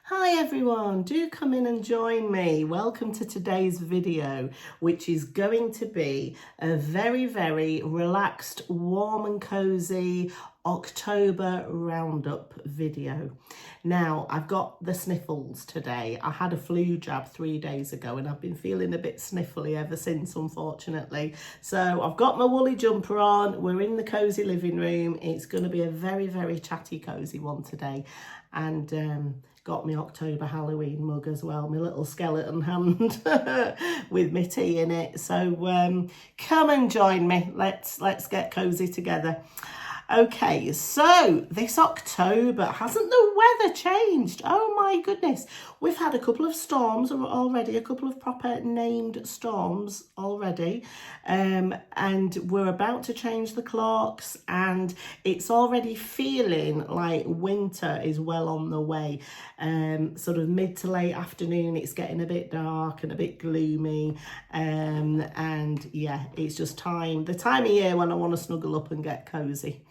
Hi everyone, do come in and join me. Welcome to today's video, which is going to be a very relaxed, warm and cozy October roundup video. Now, I've got the sniffles today. I had a flu jab 3 days ago and I've been feeling a bit sniffly ever since, unfortunately. So I've got my woolly jumper on. We're in the cozy living room. It's going to be a very chatty cozy one today. And got my October Halloween mug as well, my little skeleton hand with my tea in it. So come and join me. Let's get cozy together. Okay, so this October, hasn't the weather changed? Oh my goodness. We've had a couple of storms already, a couple of proper named storms already. And we're about to change the clocks and it's already feeling like winter is well on the way. Sort of mid to late afternoon, it's getting a bit dark and a bit gloomy. And yeah, it's just the time of year when I want to snuggle up and get cozy.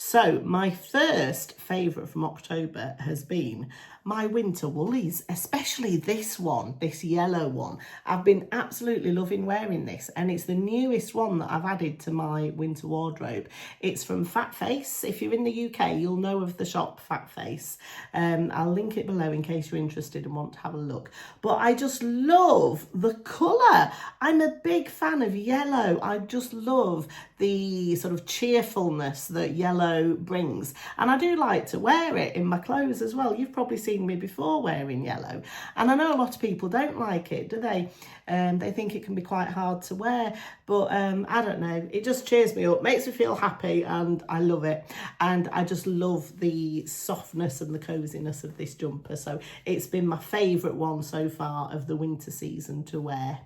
So my first favourite from October has been my winter woolies, especially this one, this yellow one. I've been absolutely loving wearing this and it's the newest one that I've added to my winter wardrobe. It's from Fat Face. If you're in the UK, you'll know of the shop Fat Face. I'll link it below in case you're interested and want to have a look. But I just love the colour. I'm a big fan of yellow. I just love the sort of cheerfulness that yellow brings. And I do like to wear it in my clothes as well. You've probably seen me before wearing yellow. And I know a lot of people don't like it, do they? They think it can be quite hard to wear. But I don't know. It just cheers me up, makes me feel happy and I love it. And I just love the softness and the coziness of this jumper. So it's been my favourite one so far of the winter season to wear.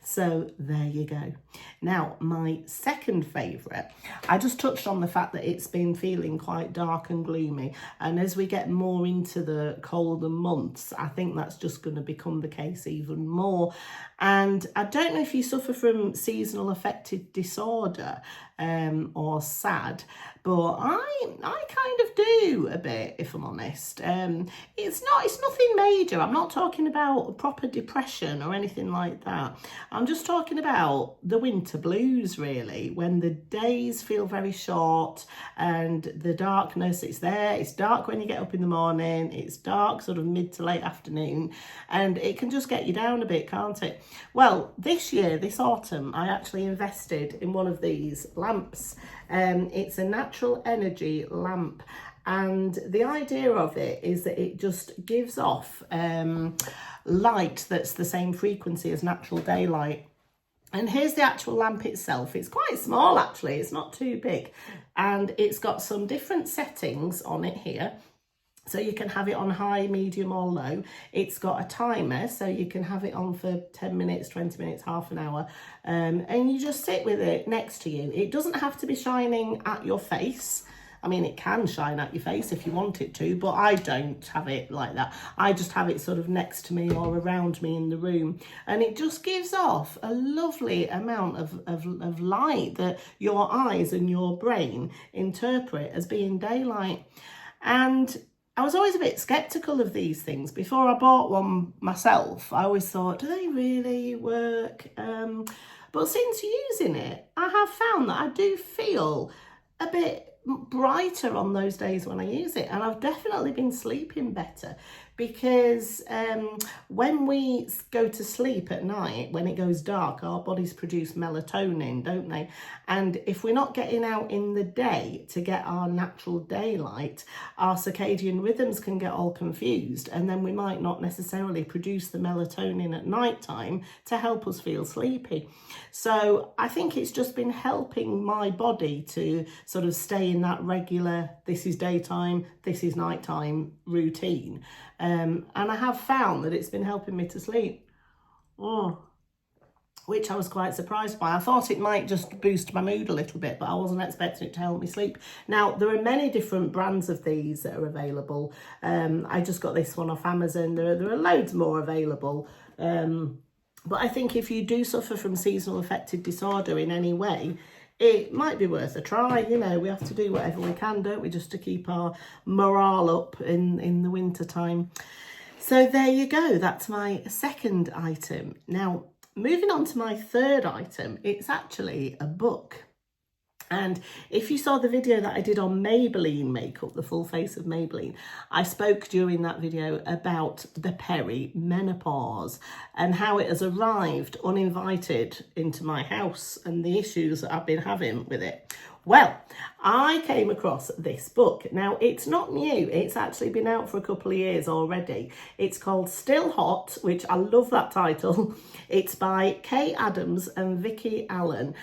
So there you go. Now, my second favourite, I just touched on the fact that it's been feeling quite dark and gloomy. And as we get more into the colder months, I think that's just going to become the case even more. And I don't know if you suffer from seasonal affective disorder or SAD, but I kind of do a bit, if I'm honest. It's nothing major. I'm not talking about proper depression or anything like that. I'm just talking about the winter blues, really, when the days feel very short and the darkness, it's there. It's dark when you get up in the morning. It's dark sort of mid to late afternoon and it can just get you down a bit, can't it? Well, this year, this autumn, I actually invested in one of these lamps. It's a natural energy lamp. And the idea of it is that it just gives off light that's the same frequency as natural daylight. And here's the actual lamp itself. It's quite small, actually. It's not too big. And it's got some different settings on it here. So you can have it on high, medium or low. It's got a timer, so you can have it on for 10 minutes, 20 minutes, half an hour. And you just sit with it next to you. It doesn't have to be shining at your face. I mean, it can shine at your face if you want it to, but I don't have it like that. I just have it sort of next to me or around me in the room. And it just gives off a lovely amount of light that your eyes and your brain interpret as being daylight. And I was always a bit sceptical of these things. Before I bought one myself, I always thought, do they really work? But since using it, I have found that I do feel a bit brighter on those days when I use it, and I've definitely been sleeping better because when we go to sleep at night, when it goes dark, our bodies produce melatonin, don't they? And if we're not getting out in the day to get our natural daylight, our circadian rhythms can get all confused, and then we might not necessarily produce the melatonin at night time to help us feel sleepy. So I think it's just been helping my body to sort of stay in that regular, this is daytime, this is nighttime routine. And I have found that it's been helping me to sleep, which I was quite surprised by. I thought it might just boost my mood a little bit, but I wasn't expecting it to help me sleep. Now, there are many different brands of these that are available. I just got this one off Amazon. There are loads more available. But I think if you do suffer from seasonal affective disorder in any way, it might be worth a try. You know, we have to do whatever we can, don't we, just to keep our morale up in the winter time. So there you go, that's my second item. Now, moving on to my third item, it's actually a book. And if you saw the video that I did on Maybelline makeup, the full face of Maybelline, I spoke during that video about the perimenopause and how it has arrived uninvited into my house and the issues that I've been having with it. Well, I came across this book. Now, it's not new. It's actually been out for a couple of years already. It's called Still Hot, which I love that title. It's by Kaye Adams and Vicky Allen.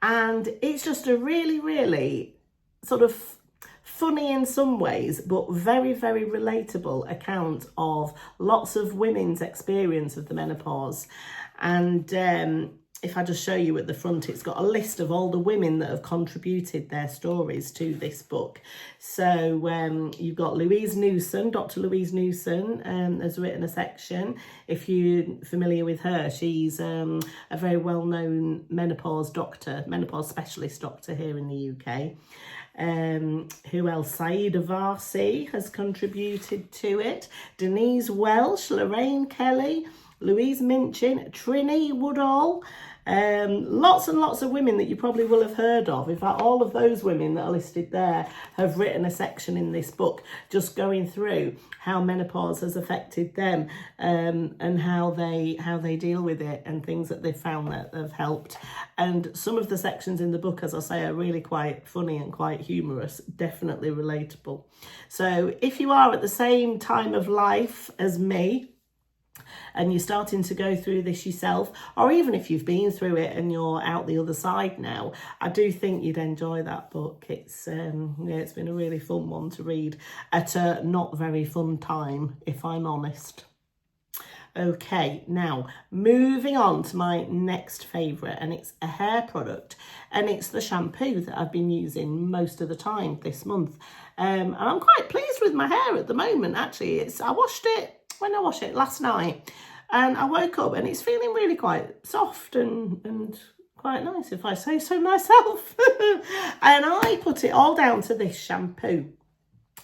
And it's just a really, really sort of funny in some ways, but very, very relatable account of lots of women's experience of the menopause. And if I just show you at the front, it's got a list of all the women that have contributed their stories to this book. So you've got Louise Newson, Dr. Louise Newson has written a section. If you're familiar with her, she's a very well-known menopause doctor, menopause specialist doctor here in the UK. Who else? Saida Varsi has contributed to it. Denise Welsh, Lorraine Kelly, Louise Minchin, Trini Woodall, lots and lots of women that you probably will have heard of. In fact, all of those women that are listed there have written a section in this book just going through how menopause has affected them, and how they deal with it and things that they've found that have helped. And some of the sections in the book, as I say, are really quite funny and quite humorous, definitely relatable. So if you are at the same time of life as me, and you're starting to go through this yourself, or even if you've been through it and you're out the other side now, I do think you'd enjoy that book. It's it's been a really fun one to read at a not very fun time, if I'm honest. Okay, now moving on to my next favourite, and it's a hair product, and it's the shampoo that I've been using most of the time this month. And I'm quite pleased with my hair at the moment, actually. I washed it last night, and I woke up and it's feeling really quite soft and quite nice, if I say so myself. And I put it all down to this shampoo.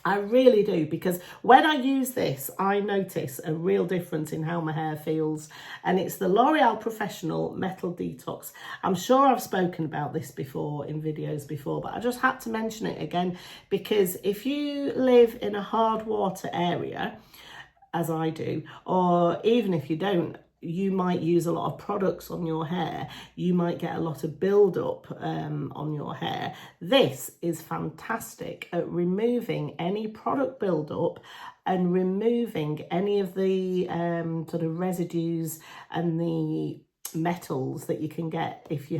I really do, because when I use this, I notice a real difference in how my hair feels. And it's the L'Oreal Professional Metal Detox. I'm sure I've spoken about this before in videos before, but I just had to mention it again, because if you live in a hard water area, as I do, or even if you don't, you might use a lot of products on your hair. You might get a lot of build-up on your hair. This is fantastic at removing any product build-up and removing any of the sort of residues and the metals that you can get if you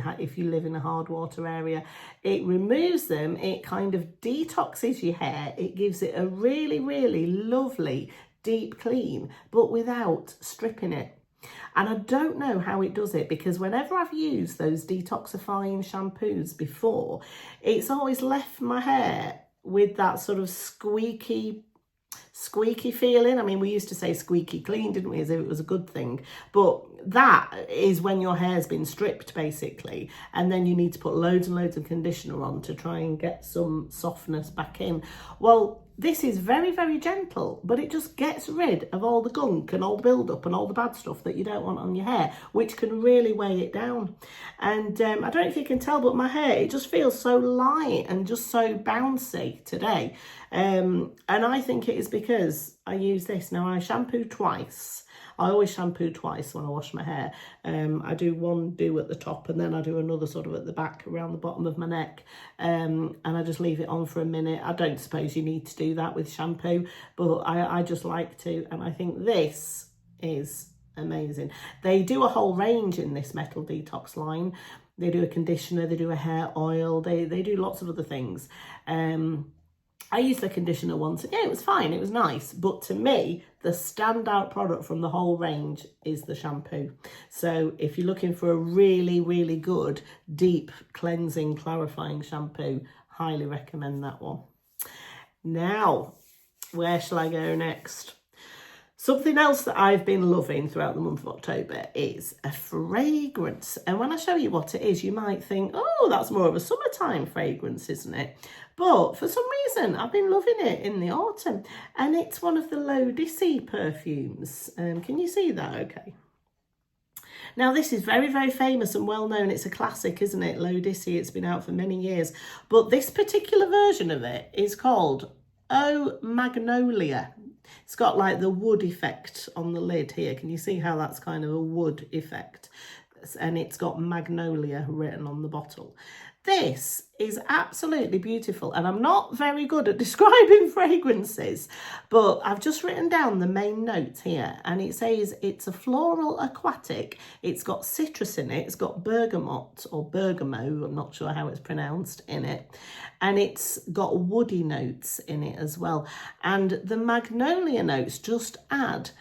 live in a hard water area. It removes them. It kind of detoxes your hair. It gives it a really, really lovely deep clean, but without stripping it. And I don't know how it does it, because whenever I've used those detoxifying shampoos before, it's always left my hair with that sort of squeaky feeling. I mean, we used to say squeaky clean, didn't we, as if it was a good thing, but that is when your hair's been stripped, basically, and then you need to put loads and loads of conditioner on to try and get some softness back in. Well, this is very, very gentle, but it just gets rid of all the gunk and all the build-up and all the bad stuff that you don't want on your hair, which can really weigh it down. And I don't know if you can tell, but my hair, it just feels so light and just so bouncy today. And I think it is because I use this. Now, I shampoo twice. I always shampoo twice when I wash my hair. I do one do at the top, and then I do another sort of at the back around the bottom of my neck. And I just leave it on for a minute. I don't suppose you need to do that with shampoo, but I just like to. And I think this is amazing. They do a whole range in this Metal Detox line. They do a conditioner, they do a hair oil, they do lots of other things. I used the conditioner once, and yeah, it was fine, it was nice. But to me, the standout product from the whole range is the shampoo. So if you're looking for a really, really good, deep, cleansing, clarifying shampoo, highly recommend that one. Now, where shall I go next? Something else that I've been loving throughout the month of October is a fragrance. And when I show you what it is, you might think, oh, that's more of a summertime fragrance, isn't it? But for some reason, I've been loving it in the autumn. And it's one of the Issey perfumes. Can you see that okay? Now, this is very, very famous and well known. It's a classic, isn't it? Issey, it's been out for many years. But this particular version of it is called Magnolia. It's got like the wood effect on the lid here. Can you see how that's kind of a wood effect? And it's got Magnolia written on the bottle. This is absolutely beautiful, and I'm not very good at describing fragrances, but I've just written down the main notes here, and it says it's a floral aquatic. It's got citrus in it. It's got bergamot or bergamot, I'm not sure how it's pronounced, in it, and it's got woody notes in it as well. And the Magnolia notes just add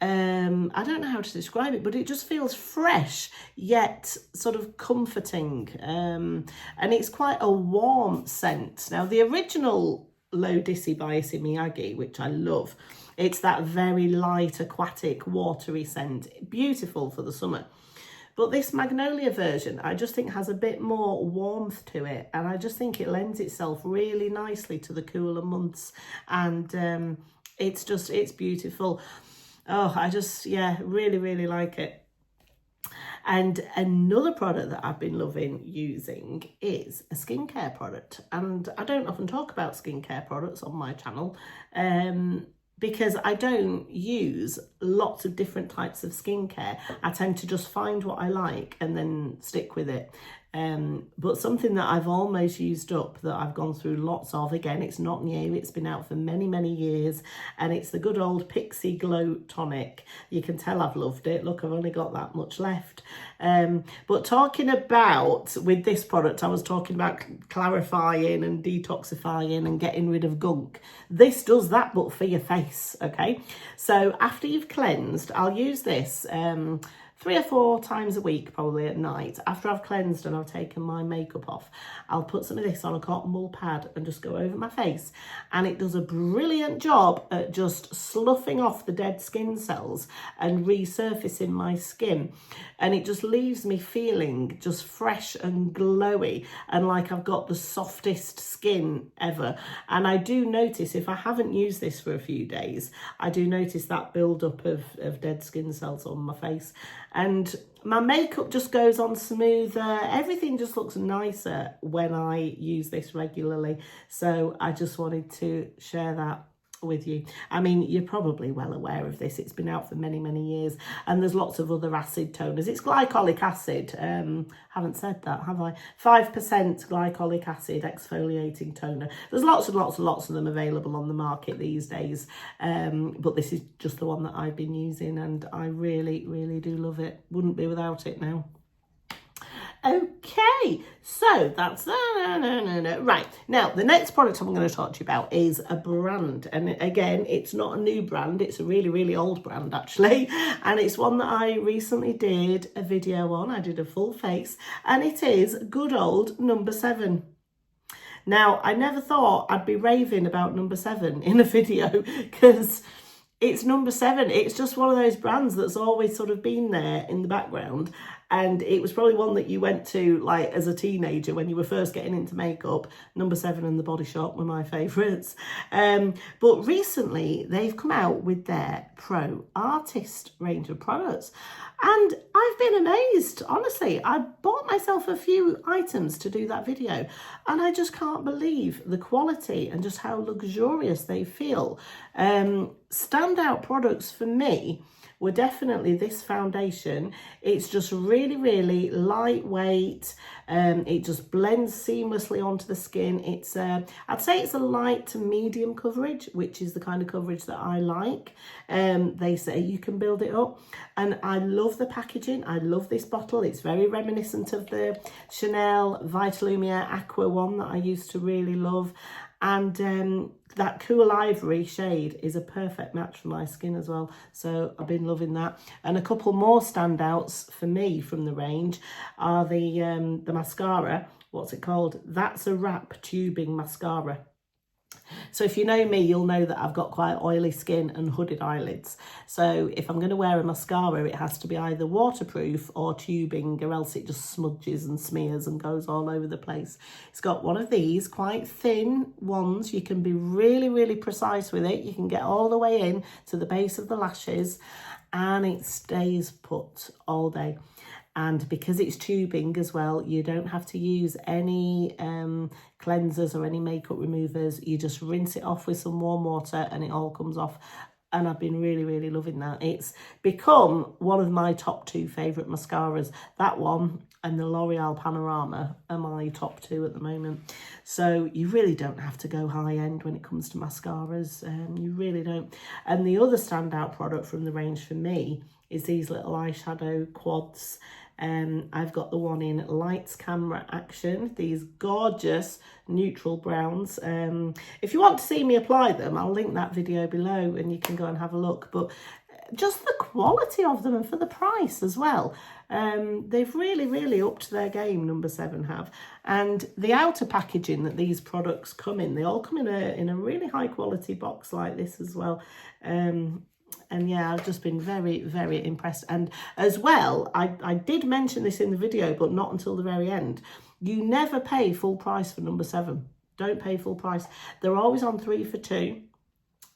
I don't know how to describe it, but it just feels fresh yet sort of comforting, and it's quite a warm scent. Now, the original Issey by Issey Miyake, which I love, it's that very light aquatic watery scent, beautiful for the summer. But this Magnolia version, I just think has a bit more warmth to it, and I just think it lends itself really nicely to the cooler months, and it's beautiful. Oh, I just, yeah, really, really like it. And another product that I've been loving using is a skincare product. And I don't often talk about skincare products on my channel because I don't use lots of different types of skincare. I tend to just find what I like and then stick with it. But something that I've almost used up, that I've gone through lots of, again, it's not new, it's been out for many, many years, and it's the good old Pixi Glow Tonic. You can tell I've loved it. Look, I've only got that much left. But talking about, with this product, I was talking about clarifying and detoxifying and getting rid of gunk. This does that, but for your face, okay? So after you've cleansed, I'll use this 3 or 4 times a week, probably at night. After I've cleansed and I've taken my makeup off, I'll put some of this on a cotton wool pad and just go over my face. And it does a brilliant job at just sloughing off the dead skin cells and resurfacing my skin. And it just leaves me feeling just fresh and glowy and like I've got the softest skin ever. And I do notice, if I haven't used this for a few days, I do notice that build-up of dead skin cells on my face. And my makeup just goes on smoother. Everything just looks nicer when I use this regularly. So I just wanted to share that with you. I mean, you're probably well aware of this. It's been out for many, many years, and there's lots of other acid toners. It's glycolic acid. Haven't said that, have I? 5% glycolic acid exfoliating toner. There's lots and lots and lots of them available on the market these days, but this is just the one that I've been using, and I really, really do love it. Wouldn't be without it now. Okay, so that's right. Now, the next product I'm going to talk to you about is a brand. And again, it's not a new brand. It's a really, really old brand, actually. And it's one that I recently did a video on. I did a full face. And it is good old No. 7. Now, I never thought I'd be raving about No. 7 in a video because it's No. 7. It's just one of those brands that's always sort of been there in the background. And it was probably one that you went to like as a teenager when you were first getting into makeup. No. 7 and The Body Shop were my favourites. But recently they've come out with their Pro Artist range of products. And I've been amazed, honestly. I bought myself a few items to do that video, and I just can't believe the quality and just how luxurious they feel. Standout products for me were definitely this foundation. It's just really, really lightweight. It just blends seamlessly onto the skin. It's I'd say it's a light to medium coverage, which is the kind of coverage that I like. They say you can build it up, and I love the packaging. I love this bottle. It's very reminiscent of the Chanel Vitalumia Aqua one that I used to really love. And that cool ivory shade is a perfect match for my skin as well. So I've been loving that. And a couple more standouts for me from the range are the mascara. What's it called? That's a Wrap Tubing Mascara. So if you know me, you'll know that I've got quite oily skin and hooded eyelids. So if I'm going to wear a mascara, it has to be either waterproof or tubing, or else it just smudges and smears and goes all over the place. It's got one of these quite thin ones. You can be really, really precise with it. You can get all the way in to the base of the lashes and it stays put all day. And because it's tubing as well, you don't have to use any cleansers or any makeup removers. You just rinse it off with some warm water and it all comes off. And I've been really, really loving that. It's become one of my top 2 favourite mascaras. That one and the L'Oreal Panorama are my top 2 at the moment. So you really don't have to go high end when it comes to mascaras. You really don't. And the other standout product from the range for me is these little eyeshadow quads. I've got the one in Lights, Camera, Action, these gorgeous neutral browns. If you want to see me apply them, I'll link that video below and you can go and have a look. But just the quality of them and for the price as well. They've really, really upped their game, Number 7 have. And the outer packaging that these products come in, they all come in a really high quality box like this as well. And yeah, I've just been very, very impressed. And as well, I did mention this in the video, but not until the very end. You never pay full price for Number 7. Don't pay full price. They're always on 3 for 2.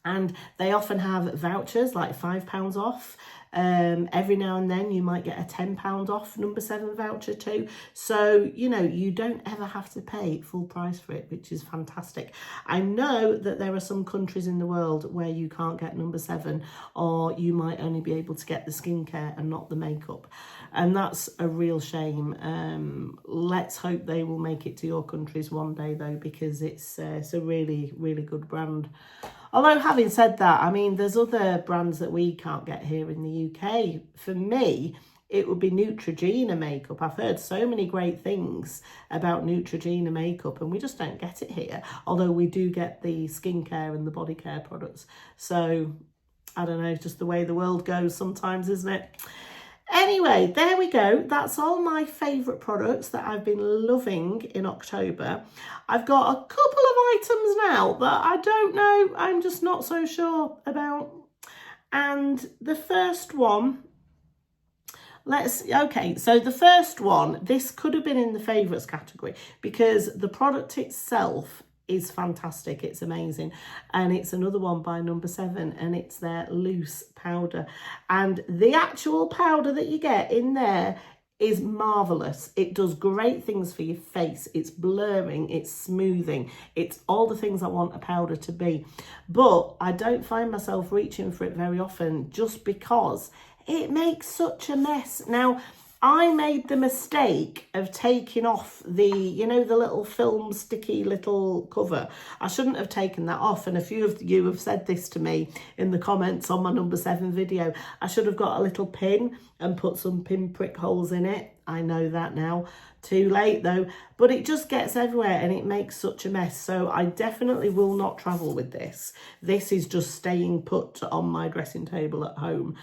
And they often have vouchers like £5 off. Every now and then you might get a £10 off Number 7 voucher too. So, you know, you don't ever have to pay full price for it, which is fantastic. I know that there are some countries in the world where you can't get Number 7, or you might only be able to get the skincare and not the makeup. And that's a real shame. Let's hope they will make it to your countries one day though, because it's a really, really good brand. Although having said that, I mean, there's other brands that we can't get here in the UK. For me, it would be Neutrogena makeup. I've heard so many great things about Neutrogena makeup and we just don't get it here. Although we do get the skincare and the body care products. So, I don't know, just the way the world goes sometimes, isn't it? Anyway, there we go. That's all my favourite products that I've been loving in October. I've got a couple of items now that I don't know, I'm just not so sure about. And the first one, so the first one, this could have been in the favourites category because the product itself is fantastic. It's amazing. And it's another one by Number 7 and it's their loose powder. And the actual powder that you get in there is marvellous. It does great things for your face. It's blurring, it's smoothing, it's all the things I want a powder to be. But I don't find myself reaching for it very often just because it makes such a mess. Now, I made the mistake of taking off the, you know, the little film sticky little cover. I shouldn't have taken that off. And a few of you have said this to me in the comments on my Number 7 video. I should have got a little pin and put some pinprick holes in it. I know that now. Too late though. But it just gets everywhere and it makes such a mess. So I definitely will not travel with this. This is just staying put on my dressing table at home.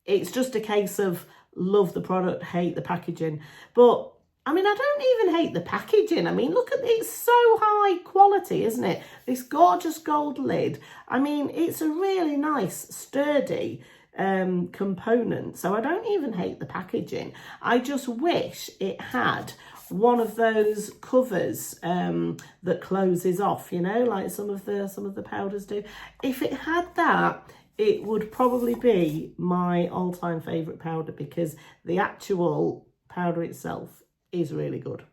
It's just a case of love the product, hate the packaging. But I mean, I don't even hate the packaging. I mean, look at it, it's so high quality, isn't it? This gorgeous gold lid. I mean, it's a really nice, sturdy component. So I don't even hate the packaging. I just wish it had one of those covers that closes off, you know, like some of the powders do. If it had that, it would probably be my all-time favourite powder because the actual powder itself is really good.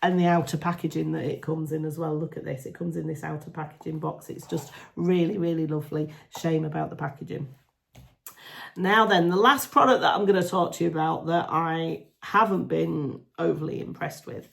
And the outer packaging that it comes in as well. Look at this. It comes in this outer packaging box. It's just really, really lovely. Shame about the packaging. Now then, the last product that I'm going to talk to you about that I haven't been overly impressed with.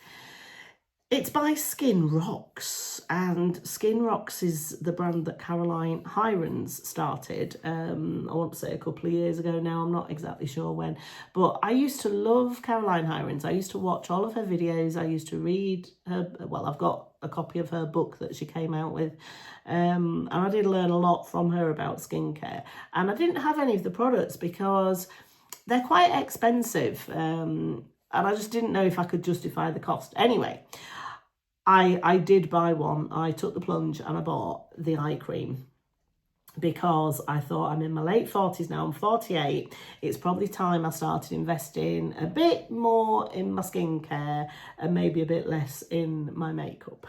It's by Skin Rocks, and Skin Rocks is the brand that Caroline Hirons started, I want to say a couple of years ago now, I'm not exactly sure when, but I used to love Caroline Hirons. I used to watch all of her videos, I used to read her, well, I've got a copy of her book that she came out with, and I did learn a lot from her about skincare, and I didn't have any of the products because they're quite expensive, and I just didn't know if I could justify the cost. Anyway, I did buy one. I took the plunge and I bought the eye cream because I thought I'm in my late 40s now, I'm 48. It's probably time I started investing a bit more in my skincare and maybe a bit less in my makeup.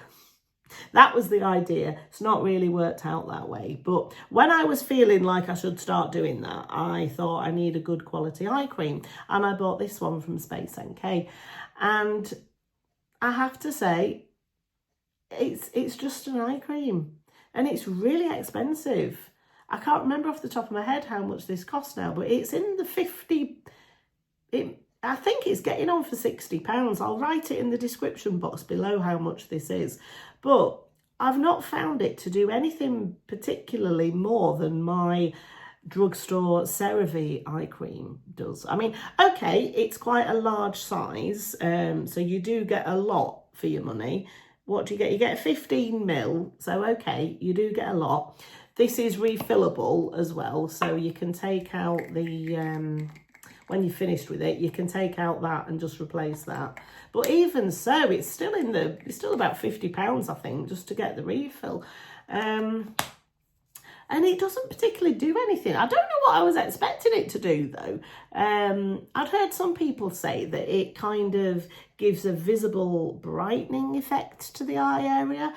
That was the idea. It's not really worked out that way. But when I was feeling like I should start doing that, I thought I need a good quality eye cream. And I bought this one from Space NK. And I have to say, it's just an eye cream. And it's really expensive. I can't remember off the top of my head how much this costs now, but it's in the 50... I think it's getting on for £60. I'll write it in the description box below how much this is. But I've not found it to do anything particularly more than my Drugstore CeraVe eye cream does. I mean, okay, it's quite a large size, so you do get a lot for your money. What do you get? You get 15ml, so okay, you do get a lot. This is refillable as well, so you can take out the... when you're finished with it, you can take out that and just replace that. But even so, it's still about £50, I think, just to get the refill. And it doesn't particularly do anything. I don't know what I was expecting it to do, though. I'd heard some people say that it kind of gives a visible brightening effect to the eye area,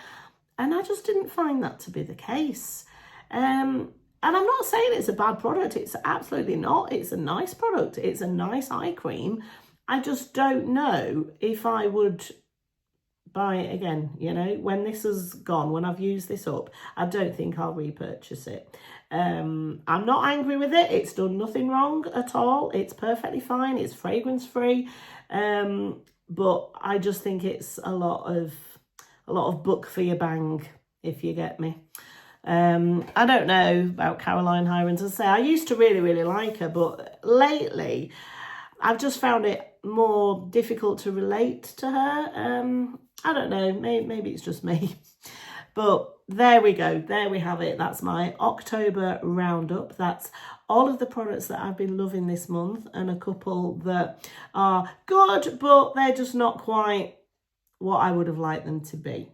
and I just didn't find that to be the case. And I'm not saying it's a bad product. It's absolutely not. It's a nice product. It's a nice eye cream. I just don't know if I would buy it again, you know, when this is gone, when I've used this up. I don't think I'll repurchase it. I'm not angry with it. It's done nothing wrong at all. It's perfectly fine. It's fragrance free. But I just think it's a lot of buck for your bang, if you get me. I don't know about Caroline Hirons. As I say, I used to really like her, but lately I've just found it more difficult to relate to her. I don't know, maybe it's just me. But there we go, there we have it. That's my October roundup. That's all of the products that I've been loving this month, and a couple that are good, but they're just not quite what I would have liked them to be.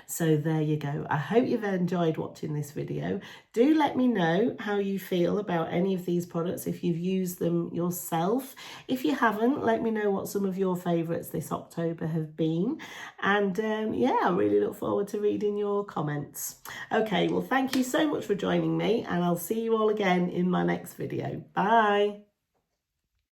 So there you go. I hope you've enjoyed watching this video. Do let me know how you feel about any of these products, if you've used them yourself. If you haven't, let me know what some of your favourites this October have been. And yeah, I really look forward to reading your comments. Okay, well, thank you so much for joining me, and I'll see you all again in my next video. Bye.